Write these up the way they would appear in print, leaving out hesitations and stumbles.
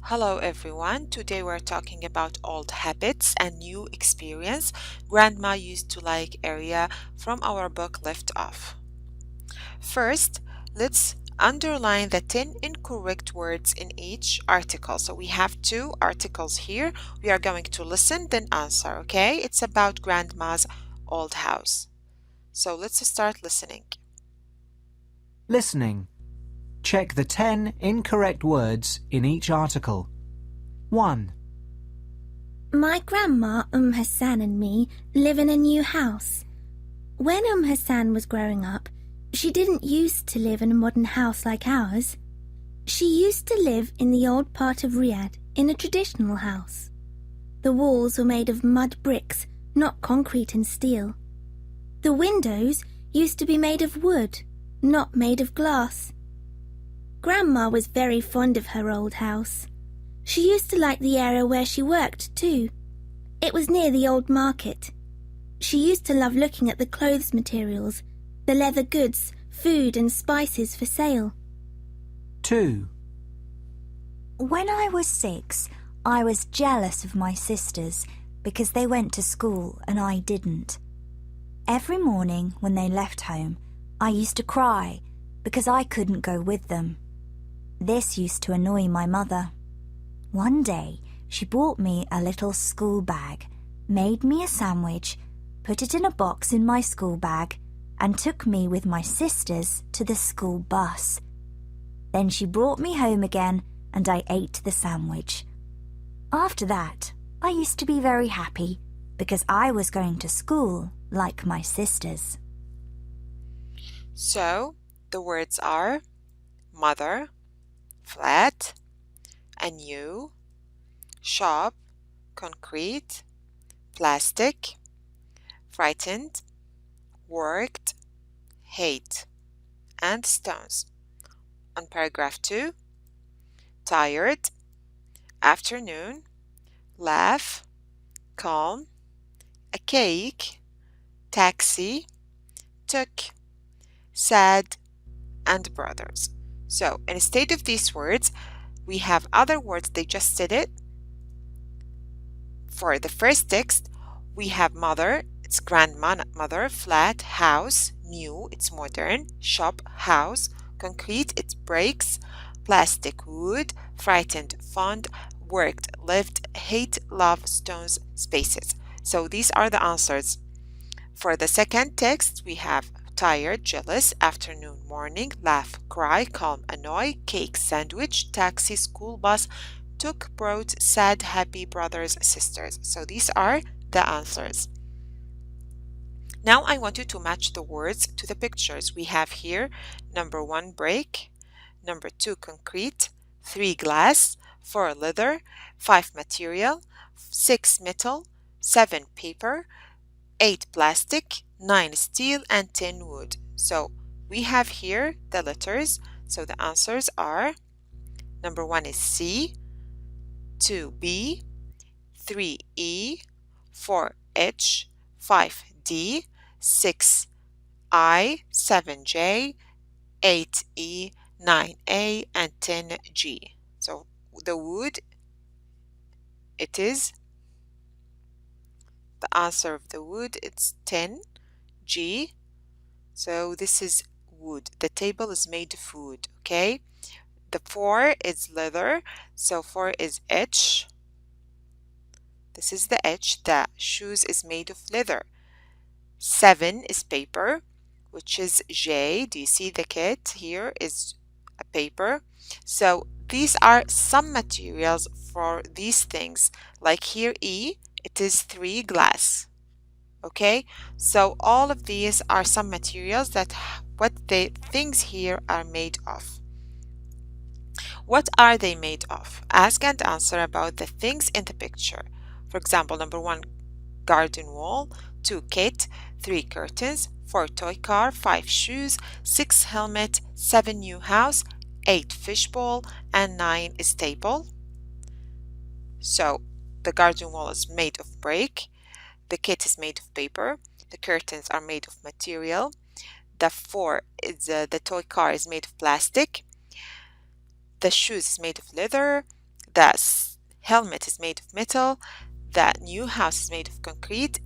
Hello everyone. Today we're talking about old habits and new experience Grandma used to like area from our book Left Off. First, let's underline the 10 incorrect words in each article. So we have two articles here. We are going to listen then answer, okay? It's about Grandma's old house. So let's start listening. Listening. Check the 10 incorrect words in each article. 1. My grandma, Hassan, and me live in a new house. When Hassan was growing up, she didn't used to live in a modern house like ours. She used to live in the old part of Riyadh in a traditional house. The walls were made of mud bricks, not concrete and steel. The windows used to be made of wood, not made of glass. Grandma was very fond of her old house. She used to like the area where she worked too. It was near the old market. She used to love looking at the clothes materials, the leather goods, food and spices for sale. 2. When I was 6, I was jealous of my sisters because they went to school and I didn't. Every morning when they left home, I used to cry because I couldn't go with them. This used to annoy my mother. One day, she bought me a little school bag, made me a sandwich, put it in a box in my school bag, and took me with my sisters to the school bus. Then she brought me home again and I ate the sandwich. After that, I used to be very happy because I was going to school like my sisters. So, the words are mother, flat, a new, shop, concrete, plastic, frightened, worked, hate, and stones. On paragraph 2, tired, afternoon, laugh, calm, a cake, taxi, took, sad, and brothers. So instead of these words, we have other words. They just said it. For the first text, we have mother, it's grandma, not mother, flat, house, new, it's modern, shop, house, concrete, it's bricks, plastic, wood, frightened, fond, worked, lived, hate, love, stones, spaces. So these are the answers. For the second text, we have tired, jealous, afternoon, morning, laugh, cry, calm, annoy, cake, sandwich, taxi, school bus, took, brought, sad, happy, brothers, sisters. So these are the answers. Now I want you to match the words to the pictures. We have here number 1, break, number 2, concrete, 3, glass, 4, leather, 5, material, 6, metal, 7, paper, 8, plastic, 9, steel, and 10, wood. So we have here the letters. So the answers are number 1 is C, 2, B, 3, E, 4, H, 5, D, 6, I, 7, J, 8, E, 9, A, and 10, G. So the wood, it is the answer of the wood, it's 10, G. So this is wood. The table is made of wood, okay? The 4 is leather, so 4 is H. This is the H. The shoes is made of leather. 7 is paper, which is J. Do you see the kit here is a paper? So these are some materials for these things. Like here E, it is 3, glass. Okay, so all of these are some materials that what the things here are made of. What are they made of? Ask and answer about the things in the picture. For example, number 1, garden wall, 2, kit, 3, curtains, 4, toy car, 5, shoes, 6, helmet, 7, new house, 8, fishbowl, and 9 is table. So the garden wall is made of brick. The kit is made of paper. The curtains are made of material. The 4 is the toy car is made of plastic. The shoes is made of leather. the helmet is made of metal, the new house is made of concrete,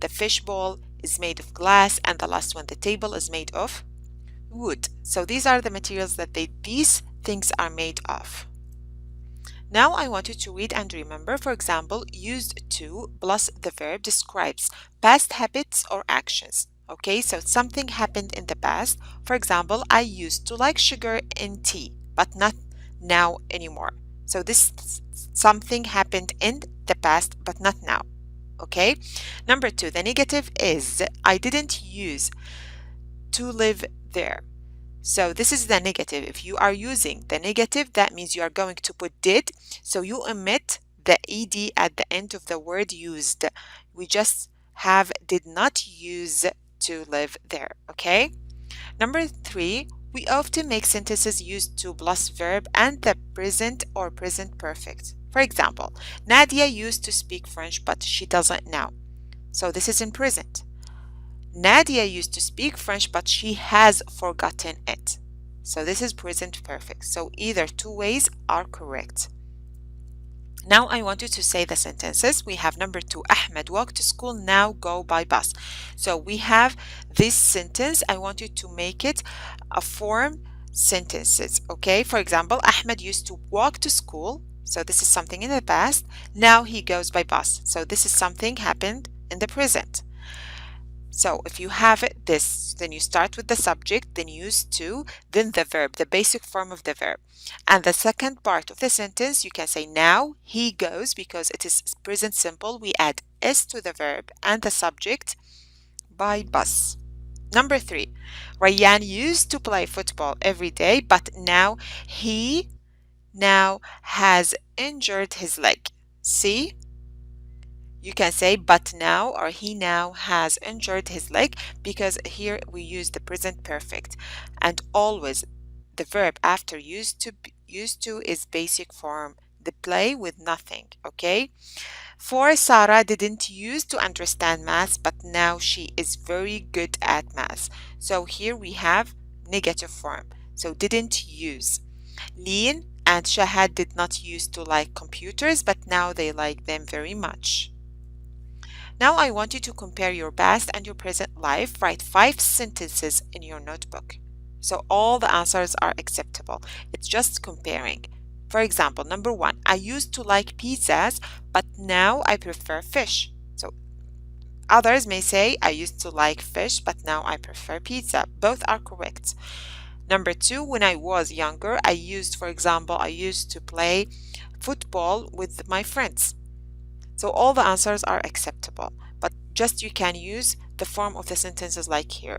the fishbowl is made of glass, and the last one, the table, is made of wood. So these are the materials that these things are made of. Now I want you to read and remember. For example, used to plus the verb describes past habits or actions. Okay, so something happened in the past. For example, I used to like sugar in tea, but not now anymore. So this something happened in the past, but not now. Okay, number 2, the negative is I didn't use to live there. So this is the negative. If you are using the negative, that means you are going to put did. So you omit the ed at the end of the word used. We just have did not use to live there. Okay. Number 3, we often make sentences used to plus verb and the present or present perfect. For example, Nadia used to speak French, but she doesn't now. So this is in present. Nadia used to speak French, but she has forgotten it. So this is present perfect. So either two ways are correct. Now I want you to say the sentences. We have number 2, Ahmed walked to school, now go by bus. So we have this sentence. I want you to make it a form sentences. Okay, for example, Ahmed used to walk to school. So this is something in the past. Now he goes by bus. So this is something happened in the present. So if you have this, then you start with the subject, then use to, then the verb, the basic form of the verb. And the second part of the sentence, you can say now he goes, because it is present simple. We add s to the verb and the subject by bus. Number 3, Rayyan used to play football every day, but now he has injured his leg. See? You can say but now or he now has injured his leg, because here we use the present perfect, and always the verb after used to is basic form, the play with nothing. Okay. 4, Sarah didn't used to understand math, but now she is very good at math. So here we have negative form. So didn't use. Lean and Shahad did not used to like computers, but now they like them very much. Now I want you to compare your past and your present life. Write 5 sentences in your notebook. So all the answers are acceptable. It's just comparing. For example, number 1, I used to like pizzas, but now I prefer fish. So others may say I used to like fish, but now I prefer pizza. Both are correct. Number 2, when I was younger, I used to play football with my friends. So all the answers are acceptable, but just you can use the form of the sentences like here.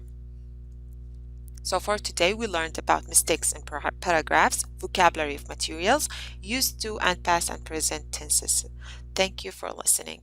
So for today, we learned about mistakes in paragraphs, vocabulary of materials, used to and past and present tenses. Thank you for listening.